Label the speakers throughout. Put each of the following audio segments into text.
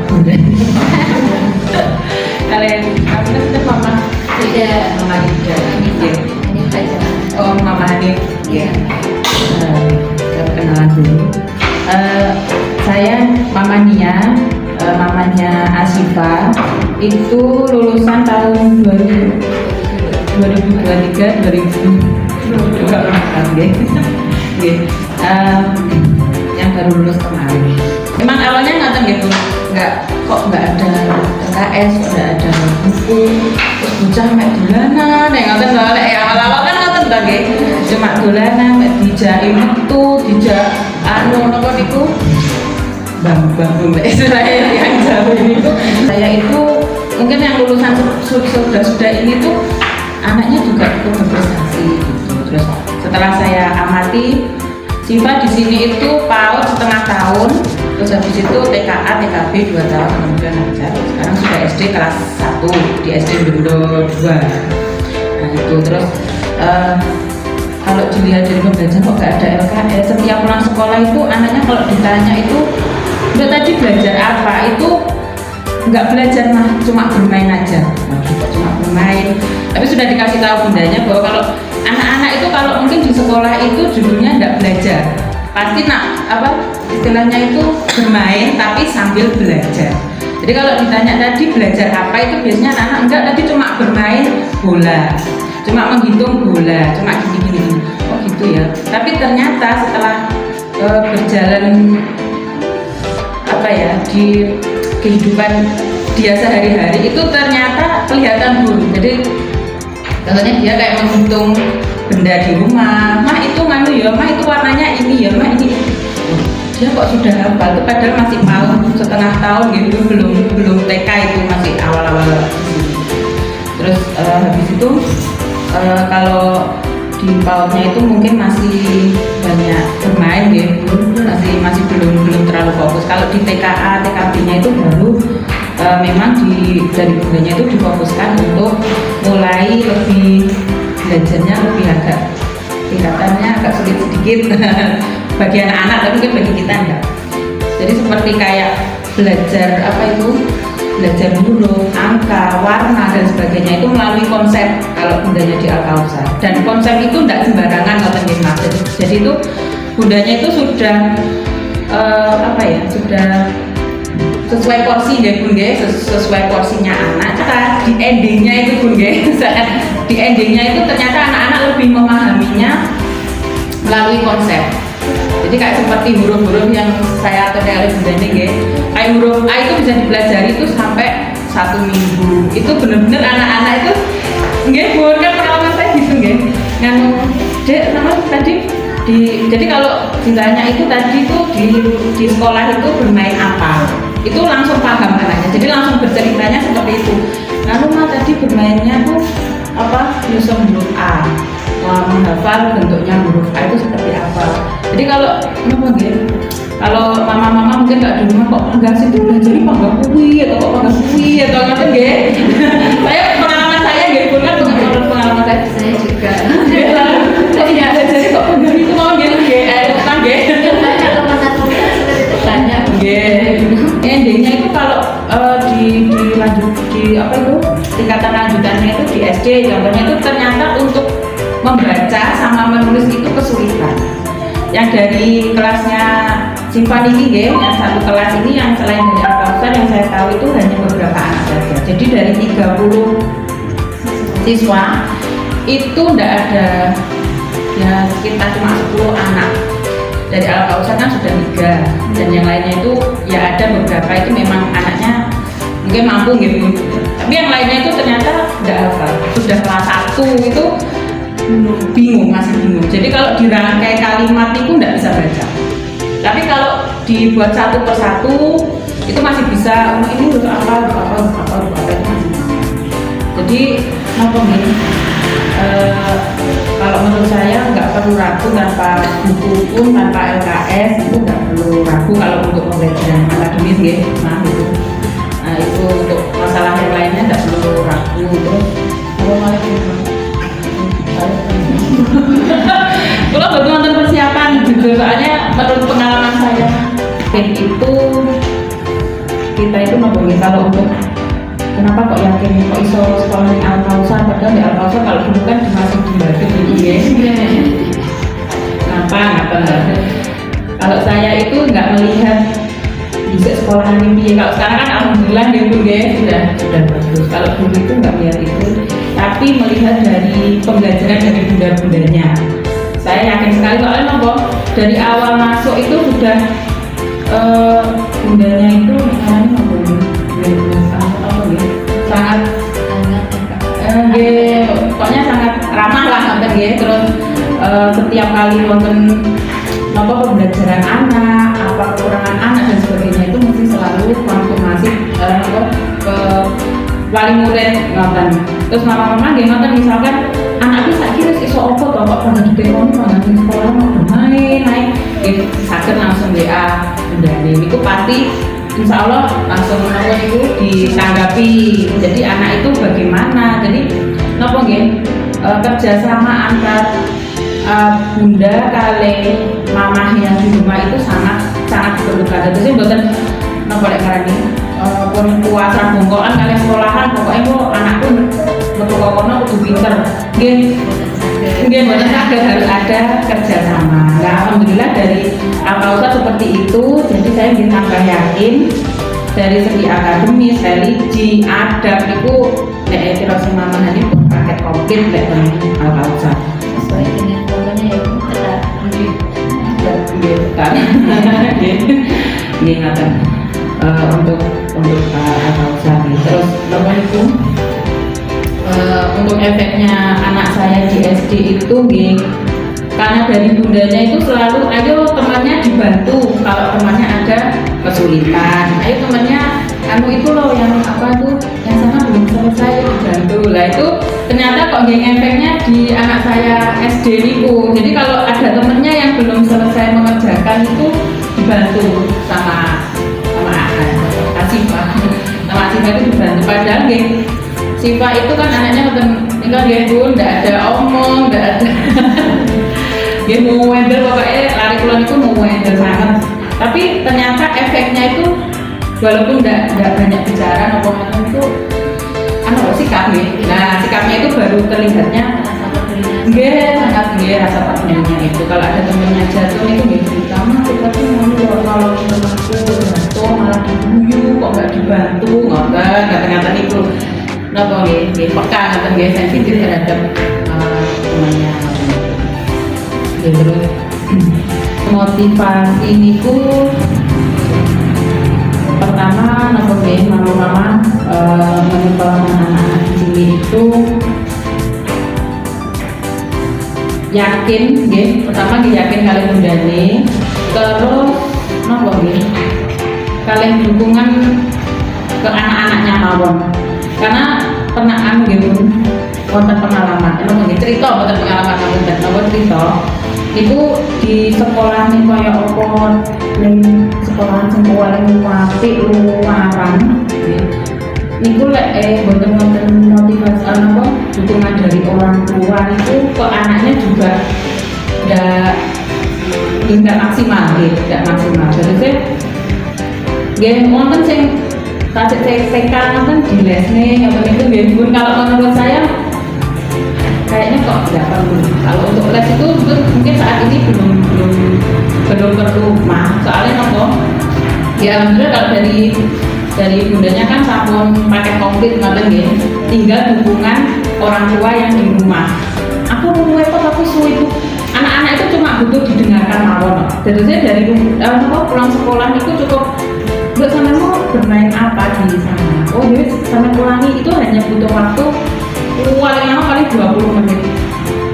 Speaker 1: bunda. Kalian kamu kan mama
Speaker 2: Tidak.
Speaker 1: mama Ida
Speaker 2: Ini saja.
Speaker 1: oh mama Hanif
Speaker 2: Iya.
Speaker 1: kita kenalan dulu. Saya Mama Nia, mamanya Asifa itu lulusan tahun 2023 yang baru lulus kemarin. Emang awalnya ngatain gitu, nggak ada LKS, nggak ada buku, terus bocah mek dolanan, ngatain soalnya awal-awal kan ngatain lagi, cuma dolanan, mek dijai metu, dijak nopo niku, bang Israel yang jauh ini tuh. Saya itu mungkin yang lulusan sudah ini tuh anaknya juga ikut berprestasi gitu. Terus setelah saya amati Siva di sini itu PAUD setengah tahun, terus habis itu TKA, TKB 2 tahun, kemudian ngajar. Sekarang sudah SD kelas 1 di SD Bendo 2. Nah itu terus kalau dilihat dari pembelajaran kok nggak ada LKS. Setiap pulang sekolah itu anaknya kalau ditanya itu udah tadi belajar apa, itu nggak belajar mah, cuma bermain aja. Cuma bermain. Tapi sudah dikasih tahu bundanya bahwa kalau anak-anak itu kalau mungkin di sekolah itu judulnya nggak belajar, pasti istilahnya itu bermain tapi sambil belajar. Jadi kalau ditanya tadi belajar apa, itu biasanya anak-anak enggak, tadi cuma bermain bola, cuma menghitung bola, cuma gini-gini. Oh gitu ya. Tapi ternyata setelah berjalan di kehidupan dia sehari-hari itu ternyata kelihatan dulu. Jadi contohnya dia kayak menghitung benda di rumah, mah itu mah itu warnanya ini ya, mah ini. Dia kok sudah hafal tuh, padahal masih setengah tahun gitu, belum TK, itu masih awal-awal. Terus habis itu kalau di PAUD-nya itu mungkin masih banyak bermain gitu, masih belum terlalu fokus. Kalau di TKA, TKB-nya itu baru memang dari bundanya itu difokuskan untuk mulai lebih belajarnya lebih agak tingkatannya agak sulit sedikit bagi anak-anak, tapi mungkin bagi kita enggak. Jadi seperti kayak belajar belajar huruf, angka, warna dan sebagainya itu melalui konsep kalau bundanya di Al-Kausar. Dan konsep itu tidak sembarangan kalau Mas. Jadi itu bundanya itu sudah sudah sesuai porsi ya bun, sesuai porsinya anak. Di endingnya itu bun, di endingnya itu ternyata anak-anak lebih memahaminya melalui konsep. Jadi kayak seperti huruf-huruf yang saya terkait bunda ini, kayak huruf A itu bisa dipelajari itu sampai 1 minggu. Itu benar-benar anak-anak itu bun, kan pengalaman saya gitu Dek, tadi jadi kalau ditanya itu tadi tuh di sekolah itu bermain apa, itu langsung paham anaknya, jadi langsung berceritanya seperti itu. Mah tadi bermainnya tuh nyusun huruf A, menghafal bentuknya huruf A itu seperti apa. Jadi kalau mama-mama mungkin nggak di rumah kok enggak sih itu belajar panggang kui atau ngerti saya pengalaman saya kan pengalaman saya juga. Iya, jadi kok panggang itu mau banyak. Endingnya itu kalau dilanjut tingkatan lanjutannya itu di SD contohnya itu ternyata untuk membaca sama menulis itu kesulitan. Yang dari kelasnya Siva ini yang satu kelas ini yang selain dari Al-Kausar yang saya tahu itu hanya beberapa anak saja. Jadi dari 30 siswa itu tidak ada, ya sekitar cuma 10 anak. Dari Al-Kausar kan sudah 3, dan yang lainnya itu ya ada beberapa itu memang anaknya mungkin mampu gitu. Tapi yang lainnya itu ternyata tidak hafal. Sudah kelas 1 itu masih bingung. Jadi kalau dirangkai kalimat itu tidak bisa baca. Tapi kalau dibuat satu persatu itu masih bisa. Ini huruf apa itu masih bisa. Jadi kalau menurut saya nggak perlu ragu tanpa buku pun, tanpa LKS itu nggak perlu ragu kalau untuk pembelajaran akademis itu. Nah itu untuk masalah yang lainnya nggak perlu ragu. Terus kalau buat nonton persiapan gitu, soalnya menurut pengalaman saya itu kita itu nopo nggih kalau untuk kenapa kok yakin kok iso sekolah di Al-Kausar padahal di Al-Kausar kalau dulu kan masih di Badut gitu ya. Kenapa? Kalau saya itu nggak melihat bisa sekolahan ini. Kalau sekarang kan alhamdulillah gitu ya sudah bagus. Kalau dulu itu nggak melihat itu, tapi melihat dari pembelajaran dari bunda-bundanya. Saya yakin sekali soalnya nopo dari awal masuk itu sudah bundanya itu misalnya nopo sangat pokoknya sangat ramah lah nanti ya. Terus setiap kali nonton pembelajaran anak, apa kekurangan anak dan sebagainya itu mesti selalu konfirmasi ke wali murid nonton. Terus mama-mama dia nonton misalkan anak itu sakit iso opo toh kok pada ditekoni pada di sekolah mau bermain gitu sakit langsung WA udah nih itu pasti insya Allah langsung nomor itu ditanggapi. Jadi anak itu bagaimana, jadi nopo nggih kerjasama antar bunda kali mamah yang di rumah itu sangat diperlukan. Jadi bukan nopo lek ngarani pun puasa bongkoan kali sekolahan pokoknya kok anakku metu kono kudu pinter nggih benar saged harus ada kerjasama. Nah alhamdulillah dari Al-Kausar seperti itu, jadi saya ingin tambah yakin dari segi akademis, religi, adab itu terus mama ini paket komplit dari Al-Kausar
Speaker 2: sesuai dengan programnya ya tetap
Speaker 1: dia ngatain untuk Al-Kausar. Terus nomor itu untuk efeknya anak saya di SD itu karena dari bundanya itu selalu ayo temannya dibantu kalau temannya ada kesulitan, ayo temannya itu loh yang apa tuh yang sana belum selesai dibantu lah. Itu ternyata kok efeknya di anak saya SD niku. Jadi kalau ada temennya yang belum selesai mengerjakan itu dibantu sama Asifah itu dibantu. Padahal Siva itu kan anaknya tinggal dia pun tidak ada omong, tidak ada dia mau wender pokoknya lari keluar itu mau wender sangat. Tapi ternyata efeknya itu walaupun tidak banyak bicara ngomong itu sikapnya. Nah sikapnya itu baru terlihatnya sangat rasa pedulnya itu. Kalau ada temennya jatuh itu cerita mah kita tuh mau kalau temanku jatuh malah diguyu kok nggak dibantu ngata itu. Nopo peka atau sensitif terhadap temannya. Terus motivasi niku pertama nopo mama menyekolahkan anak-anak cilik itu yakin pertama yakin kalian bundane, terus nopo kalian dukungan ke anak-anaknya mawon. Karena pernah wonten pengalaman, cerita wonten pengalaman cerita itu di sekolah nih kaya opo ning sekolah sing paling apik luaran niku lek wonten motivasi dukungan dari orang tua itu ke anaknya juga tidak maksimal. Jadi wonten sing tasik TK kan di lesnya apa itu pun kalau menurut saya kayaknya kok tidak perlu. Kalau untuk les itu mungkin saat ini belum perlu soalnya ya alhamdulillah kalau dari bundanya kan sabun paket komplit tinggal dukungan orang tua yang di rumah. Aku mau tapi itu anak-anak itu cuma butuh didengarkan mawon. Jadi dari pulang sekolah itu cukup buat sampai mau bermain apa di sana. Oh jadi sampai ulangi itu hanya butuh waktu paling lama paling 20 menit.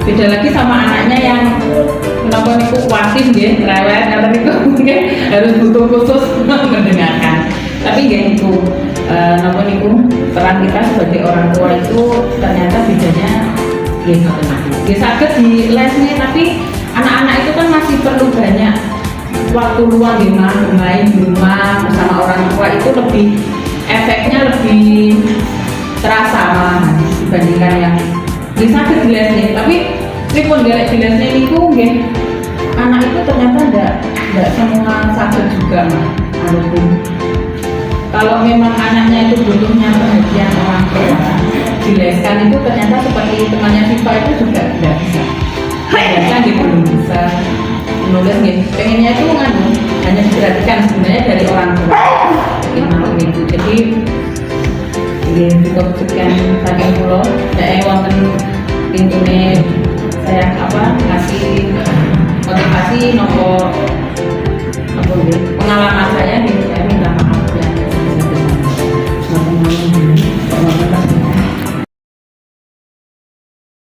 Speaker 1: Beda lagi sama anaknya yang kenapa niku kuatif rewel karena itu mungkin harus butuh khusus mendengarkan. Tapi itu kenapa niku peran kita sebagai orang tua itu ternyata bedanya sakit di lesnya, tapi anak-anak itu kan masih perlu banyak waktu luang bermain di rumah bersama orang tua. Itu lebih efeknya lebih terasa malahan dibandingkan yang sakit di lesnya. Tapi tripun galak di lesnya itu anak itu ternyata tidak semua sakit juga walaupun kalau memang anaknya itu butuhnya perhatian orang tua, dileskan itu ternyata seperti temannya Viva itu juga tidak bisa. Ternyata dia belum bisa menulis gitu. Pengennya itu hanya diperhatikan sebenarnya dari orang tua. Gitu. Jadi cukup sekian saking pulau, saya wonten pintunya saya ngasih motivasi nopo pengalaman saya nih, saya minta